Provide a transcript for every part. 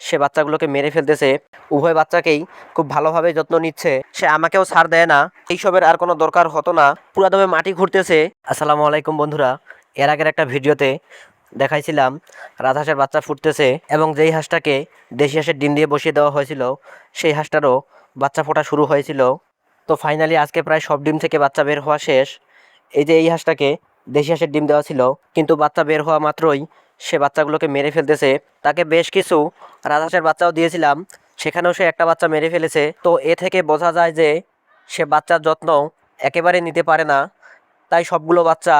সে বাচ্চাগুলোকে মেরে ফেলতেছে। উভয় বাচ্চাকেই খুব ভালোভাবে যত্ন নিচ্ছে। সে আমাকেও ছাড় দেয় না। এইসবের আর কোনো দরকার হতো না। পুরাদমে মাটি ঘুরতেছে। আসসালামু আলাইকুম বন্ধুরা, এর আগের একটা ভিডিওতে দেখাইছিলাম রাজহাঁসের বাচ্চা ফুটতেছে এবং যেই হাঁসটাকে দেশি হাঁসের ডিম দিয়ে বসিয়ে দেওয়া হয়েছিল সেই হাঁসটারও বাচ্চা ফোটা শুরু হয়েছিল। তো ফাইনালি আজকে প্রায় সব ডিম থেকে বাচ্চা বের হওয়া শেষ। এই যে এই হাঁসটাকে দেশি হাঁসের ডিম দেওয়া ছিল, কিন্তু বাচ্চা বের হওয়া মাত্রই সে বাচ্চাগুলোকে মেরে ফেলতেছে। তাকে বেশ কিছু রাজহাঁসের বাচ্চাও দিয়েছিলাম, সেখানেও সে একটা বাচ্চা মেরে ফেলেছে। তো এ থেকে বোঝা যায় যে সে বাচ্চার যত্ন একেবারে নিতে পারে না। তাই সবগুলো বাচ্চা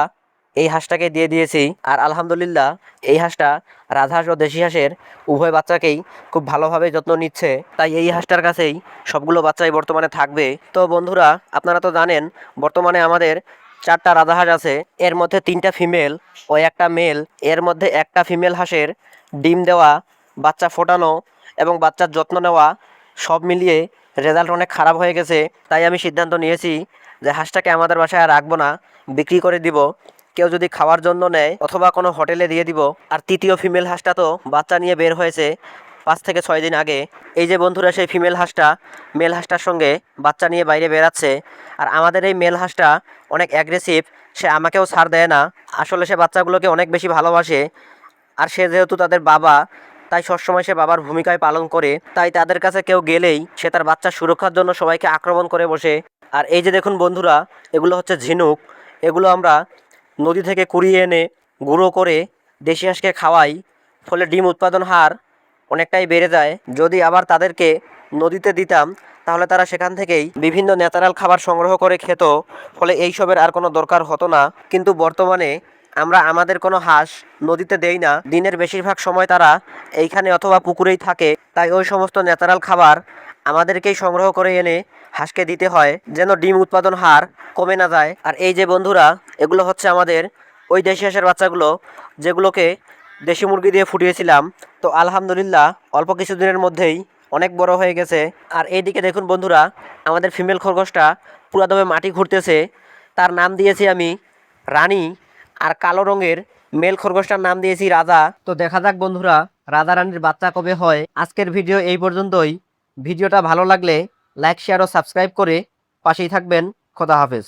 এই হাঁসটাকে দিয়ে দিয়েছি। আর আলহামদুলিল্লাহ এই হাঁসটা রাজহাঁস ও দেশি হাঁসের উভয় বাচ্চাকেই খুব ভালোভাবে যত্ন নিচ্ছে। তাই এই হাঁসটার কাছেই সবগুলো বাচ্চাই বর্তমানে থাকবে। তো বন্ধুরা, আপনারা তো জানেন বর্তমানে আমাদের 4টা রাজহাঁস আছে। এর মধ্যে 3টা ফিমেল ও একটা মেল। এর মধ্যে একটা ফিমেল হাঁসের ডিম দেওয়া, বাচ্চা ফোটানো এবং বাচ্চার যত্ন নেওয়া সব মিলিয়ে রেজাল্ট অনেক খারাপ হয়ে গেছে। তাই আমি সিদ্ধান্ত নিয়েছি যে হাঁসটাকে আমাদের বাসায় আর রাখবো না, বিক্রি করে দিব। কেউ যদি খাওয়ার জন্য নেয় অথবা কোনো হোটেলে দিয়ে দিব। আর তৃতীয় ফিমেল হাঁসটা তো বাচ্চা নিয়ে বের হয়েছে 5 থেকে 6 দিন আগে। এই যে বন্ধুরা, সেই ফিমেল হাঁসটা মেল হাঁসটার সঙ্গে বাচ্চা নিয়ে বাইরে বেরাচ্ছে। আর আমাদের এই মেল হাঁসটা অনেক অ্যাগ্রেসিভ, সে আমাকেও ছাড় দেয় না। আসলে সে বাচ্চাগুলোকে অনেক বেশি ভালোবাসে। আর সে যেহেতু তাদের বাবা, তাই সবসময় সে বাবার ভূমিকায় পালন করে। তাই তাদের কাছে কেউ গেলেই সে তার বাচ্চার সুরক্ষার জন্য সবাইকে আক্রমণ করে বসে। আর এই যে দেখুন বন্ধুরা, এগুলো হচ্ছে ঝিনুক। এগুলো আমরা নদী থেকে কুড়িয়ে এনে গুঁড়ো করে দেশি হাঁসকে খাওয়াই। ফলে ডিম উৎপাদন হার অনেকটাই বেড়ে যায়। যদি আবার তাদেরকে নদীতে দিতাম তাহলে তারা সেখান থেকেই বিভিন্ন ন্যাচারাল খাবার সংগ্রহ করে খেত। ফলে এইসবের আর কোনো দরকার হতো না। কিন্তু বর্তমানে আমরা আমাদের কোনো হাঁস নদীতে দেই না। দিনের বেশিরভাগ সময় তারা এইখানে অথবা পুকুরেই থাকে। তাই ওই সমস্ত ন্যাচারাল খাবার আমাদেরকেই সংগ্রহ করে এনে হাঁসকে দিতে হয়, যেন ডিম উৎপাদন হার কমে না যায়। আর এই যে বন্ধুরা, এগুলো হচ্ছে আমাদের ওই দেশি হাঁসের বাচ্চাগুলো, যেগুলোকে দেশি মুরগি দিয়ে ফুটিয়েছিলাম। তো আলহামদুলিল্লাহ অল্প কিছুদিনের মধ্যেই অনেক বড় হয়ে গেছে। আর এইদিকে দেখুন বন্ধুরা, আমাদের ফিমেল খরগোশটা পুরাদমে মাটি ঘুরতেছে। তার নাম দিয়েছি আমি রানী। আর কালো রঙের মেল খরগোশটার নাম দিয়েছি রাজা। তো দেখা যাক বন্ধুরা, রাজা রানীর বাচ্চা কবে হয়। আজকের ভিডিও এই পর্যন্তই। ভিডিওটা ভালো লাগলে লাইক, শেয়ার ও সাবস্ক্রাইব করে পাশেই থাকবেন। খোদা হাফেজ।